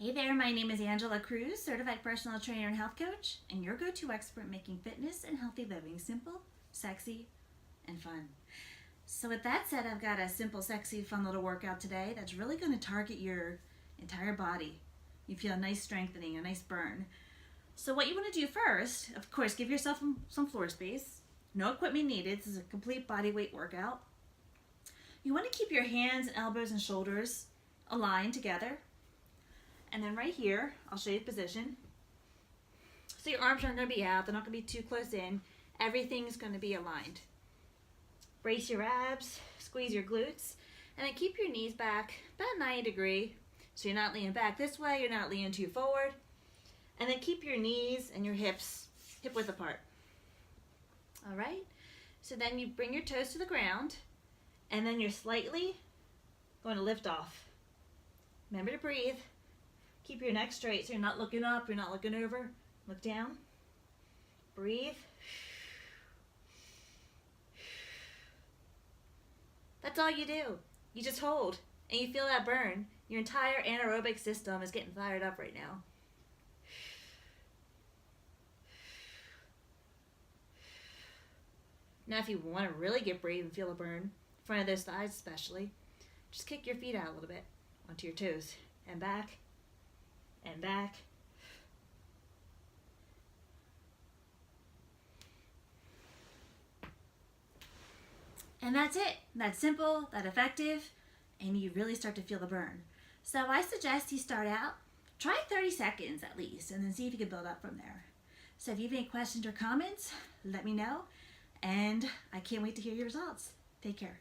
Hey there, my name is Angela Cruz, certified personal trainer and health coach, and your go-to expert making fitness and healthy living simple, sexy, and fun. So with that said, I've got a simple, sexy, fun little workout today that's really going to target your entire body. You feel a nice strengthening, a nice burn. So what you want to do first, of course, give yourself some floor space. No equipment needed. This is a complete body weight workout. You want to keep your hands and elbows and shoulders aligned together. And then right here, I'll show you the position. So your arms aren't going to be out. They're not going to be too close in. Everything's going to be aligned. Brace your abs, squeeze your glutes, and then keep your knees back about 90 degrees. So you're not leaning back this way, you're not leaning too forward. And then keep your knees and your hips hip width apart. All right? So then you bring your toes to the ground, and then you're slightly going to lift off. Remember to breathe. Keep your neck straight so you're not looking up, you're not looking over. Look down. Breathe. That's all you do. You just hold and you feel that burn. Your entire anaerobic system is getting fired up right now. Now if you want to really get brave and feel a burn, in front of those thighs especially, just kick your feet out a little bit onto your toes and back. And back. And that's it. That's simple, that effective, and you really start to feel the burn. So I suggest you start out, try 30 seconds at least, and then see if you can build up from there. So if you have any questions or comments, let me know, and I can't wait to hear your results. Take care.